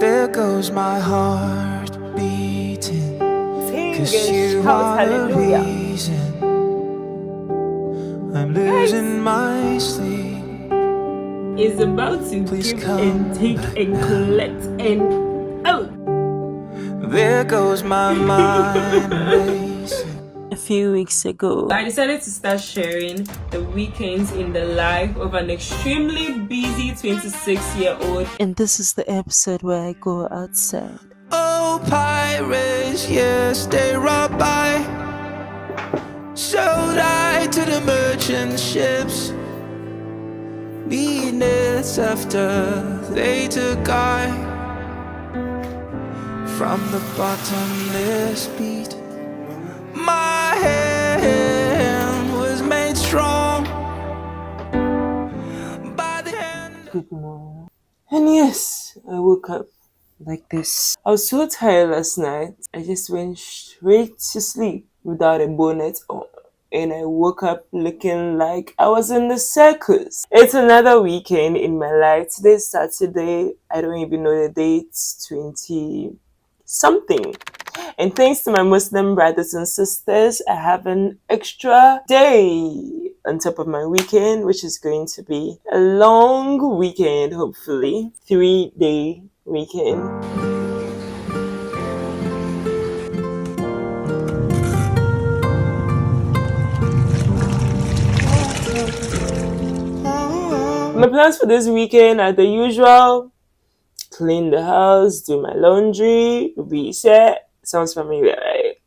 There goes my heart beating, Sing 'cause and you shout are the hallelujah. reason I'm Guys, losing my sleep. is about to Please give come and take back and now. collect and oh. There goes my mind racing. A few weeks ago, I decided to start sharing the weekends in the life of an extremely busy 26-year-old. And this is the episode where I go outside. Oh, pirates, yes, they robbed by, sold I to the merchant ships. Minutes after they took I from the bottomless pit. My hand was made strong by the hand. Good morning. And yes, I woke up like this. I was so tired last night. I just went straight to sleep without a bonnet on. And I woke up looking like I was in the circus. It's another weekend in my life. Today's Saturday. I don't even know the date. 20 something. And thanks to my Muslim brothers and sisters, I have an extra day on top of my weekend, which is going to be a long weekend, hopefully. 3-day weekend. My plans for this weekend are the usual: clean the house, do my laundry, reset. Sounds familiar, right?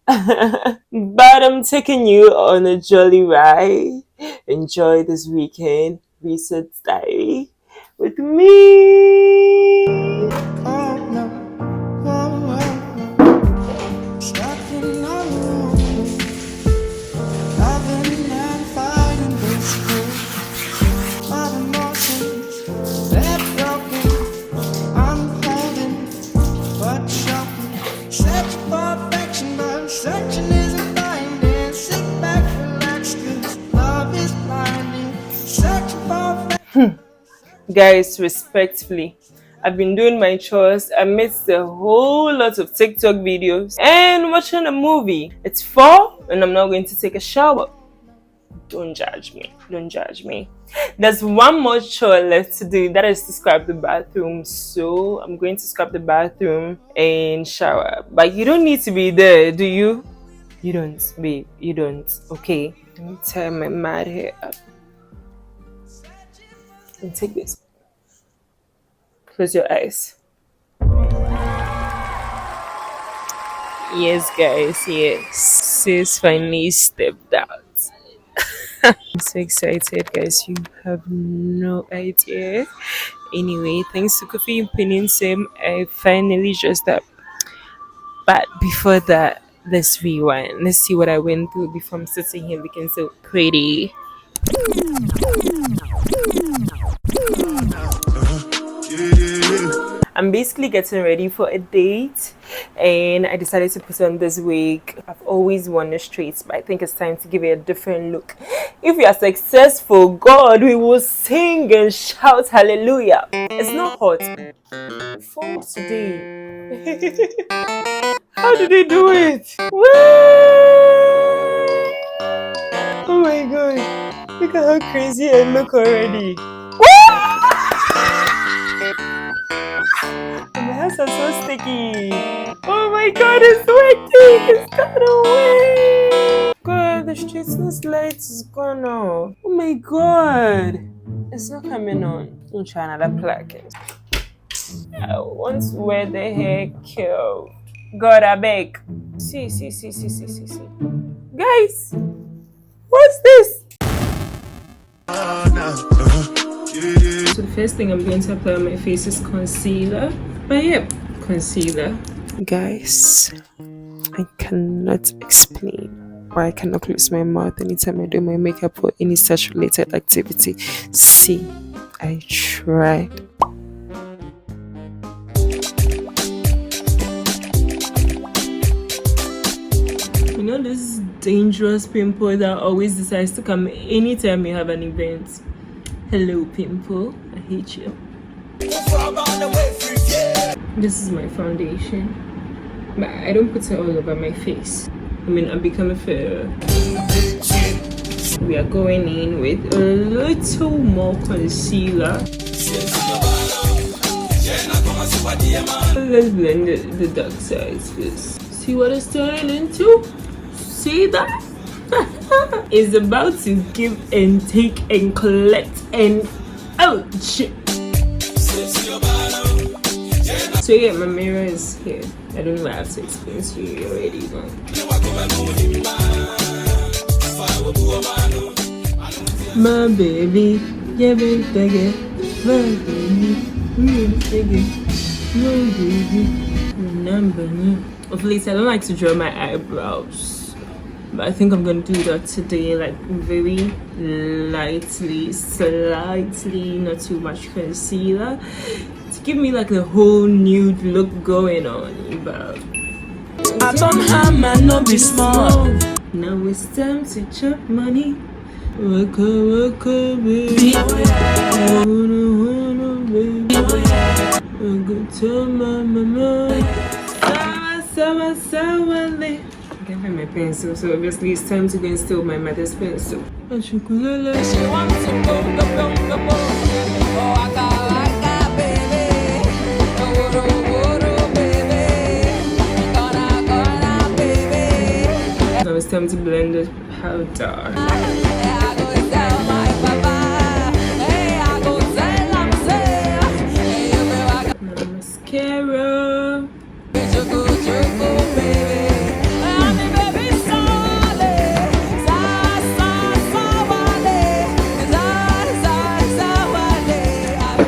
But I'm taking you on a jolly ride. Enjoy this weekend. Reset diary with me. Oh no, oh, stuck in a room, loving and fighting this cold. My emotions, they're broken, I'm holding, but shocking. Search for perfection, but searching isn't finding. Sit back, relax, 'cause love is blinding. Search for perfection. Guys, respectfully, I've been doing my chores amidst a whole lot of TikTok videos and watching a movie. It's 4 and I'm now going to take a shower. Don't judge me. Don't judge me. There's one more chore left to do. That is to scrub the bathroom. So I'm going to scrub the bathroom and shower. But you don't need to be there, do you? You don't, babe. You don't. Okay. Let me tie my mad hair up. And take this. Close your eyes. Yes, guys. Yes. Sis finally stepped out. I'm so excited, guys. You have no idea. Anyway, thanks to Kofi and Pinning Sim, I finally dressed up. But before that, let's rewind. Let's see what I went through before I'm sitting here looking so pretty. I'm basically getting ready for a date and I decided to put on this wig. I've always worn the straights, but I think it's time to give it a different look. If we are successful, God, we will sing and shout hallelujah. It's not hot. Phone today. How did they do it? What? Oh my god. Look at how crazy I look already. My hands are so sticky. Oh my god, it's sweating. It's gone away. God, the straightness light is gone off. Oh my god. It's not coming on. I'll try another plug. I want to wear the hair curl. God, I beg. See. Guys, what's this? So the first thing I'm going to apply on my face is concealer. But yeah, concealer. Guys, I cannot explain why I cannot close my mouth anytime I do my makeup or any such related activity. See, I tried. You know this dangerous pimple that always decides to come anytime you have an event. Hello, pimple. I hate you. This is my foundation, but I don't put it all over my face. I mean, I'm becoming fairer. We are going in with a little more concealer. Let's blend the dark sides first. See what it's turning into? See that? It's about to give and take and collect and ouch. So yeah, my mirror is here. I don't know why I have to explain to you already, but my baby, yeah, baby, my baby, my baby, number. Of late, I don't like to draw my eyebrows, but I think I'm gonna do that today, like very lightly, slightly, not too much concealer, to give me like a whole nude look going on. But I don't have man, no be small. now it's time to chop money. Waka waka baby, baby. I go tell my mama. I can't find my pencil, so obviously it's time to go and steal my mother's pencil. She wants to go, waka waka baby, baby, gonna baby. Now it's time to blend the powder. Mascara.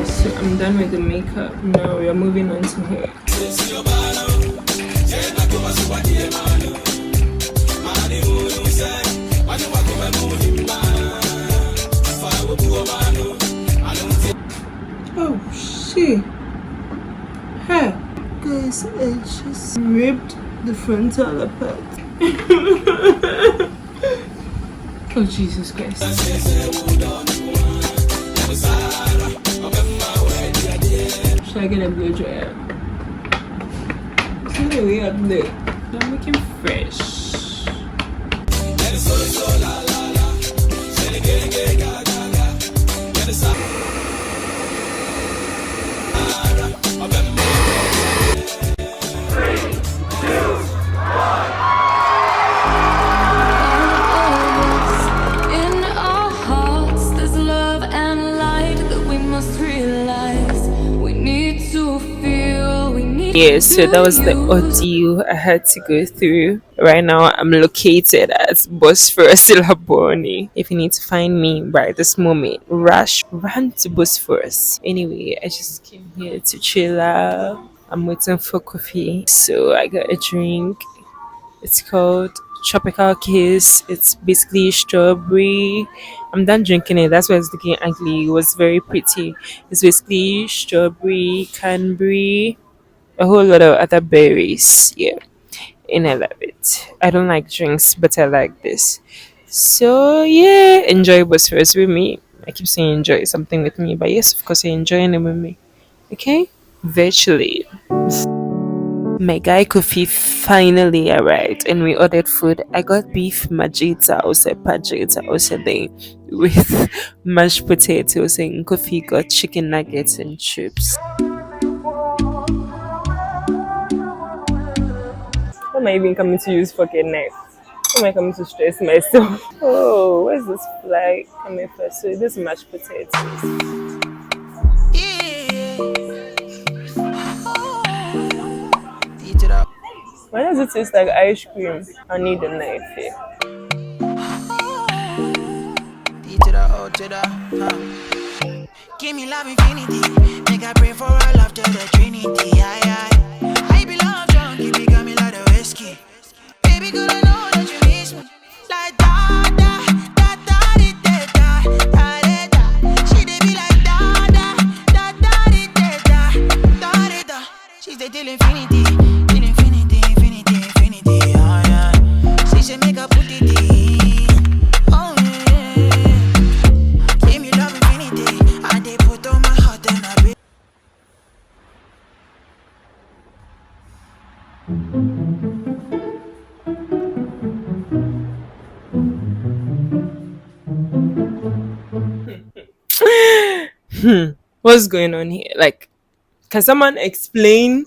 So I'm done with the makeup. Now we are moving on to hair. Oh shit. Hair. Guys, I just ripped the frontal apart. Oh Jesus Christ. Should I get a blow dryer? It's the way up there. I'm looking fresh. Yeah, so that was the audio I had to go through. Right now, I'm located at Bosphorus Laboni. If you need to find me right this moment, run to Bosphorus. Anyway, I just came here to chill out. I'm waiting for coffee, so I got a drink. It's called Tropical Kiss. It's basically strawberry. I'm done drinking it. That's why it's looking ugly. It was very pretty. It's basically strawberry, cranberry, a whole lot of other berries. Yeah, and I love it. I don't like drinks, but I like this. So yeah, enjoy Bosphorus with me. I keep saying enjoy something with me, but yes, of course, you're enjoying it with me. Okay, virtually. My guy Kofi finally arrived and we ordered food. I got beef majita, also pajita, also there with mashed potatoes, and Kofi got chicken nuggets and chips. Why am I even coming to use fucking knife? Why am I coming to stress myself? Oh, where's this fly coming first? So this mashed potatoes. Why does it taste like ice cream? I need a knife here. Give me love infinity. Make I pray for all after the Trinity. I be love drunk, you become me like a whiskey. Baby, girl, I know that you miss me. Like da da da da da da da da. She dey be like da da da da da da da da. She's the till infinity, till infinity, infinity, infinity. Yeah. She should make her put it in. Oh yeah. Give me love infinity. I dey put on my heart and I be. What's going on here? Like, can someone explain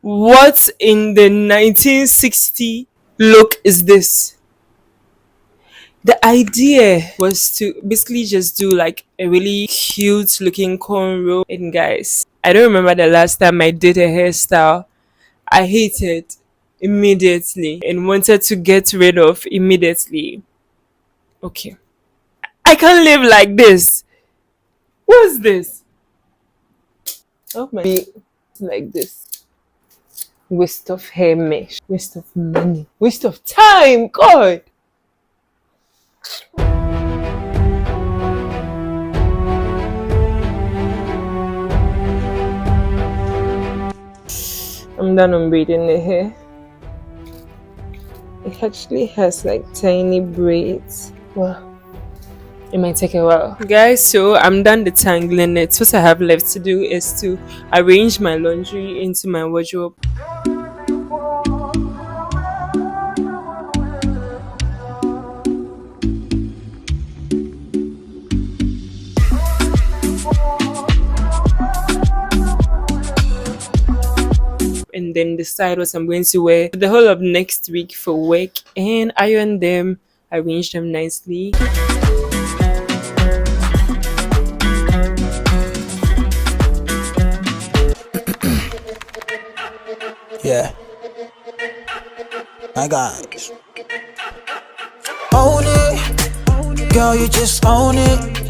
what in the 1960 look is this? The idea was to basically just do like a really cute looking cornrow. And guys, I don't remember the last time I did a hairstyle I hated immediately and wanted to get rid of immediately. Okay. I can't live like this. What's this? Oh my, be like this. Waste of hair mesh, waste of money, waste of time. God. I'm done on braiding the hair. It actually has like tiny braids. Wow. It might take a while. Guys, so I'm done detangling it. What I have left to do is to arrange my laundry into my wardrobe. And then decide what I'm going to wear the whole of next week for work and iron them, arrange them nicely. Yeah. My gosh. Own it. Girl, you just own it.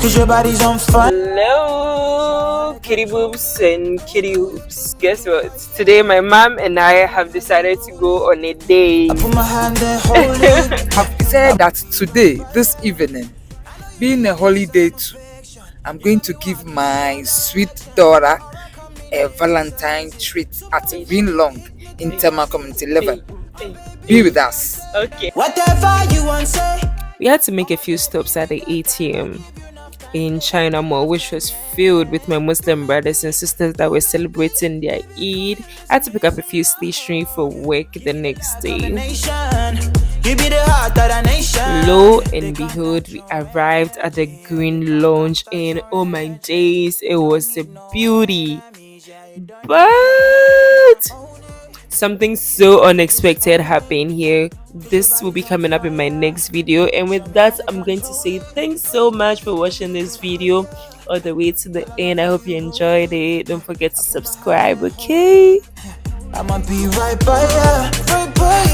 Cause your body's on fire. Hello, kitty boobs and kitty hoops. Guess what? Today my mom and I have decided to go on a date. I put my hand there, hold it. Have said that today, this evening, being a holiday too, I'm going to give my sweet daughter a Valentine treat at Green Long in Tema Community 11. Be with us. Okay. Whatever you want, say. We had to make a few stops at the ATM in China Mall, which was filled with my Muslim brothers and sisters that were celebrating their Eid. I had to pick up a few stationery for work the next day. You be the heart of the nation. Lo and behold, we arrived at the Green Lounge, and oh my days, it was a beauty. But something so unexpected happened here. This will be coming up in my next video, and with that, I'm going to say thanks so much for watching this video all the way to the end. I hope you enjoyed it. Don't forget to subscribe, okay? I'ma be right by ya, right by ya.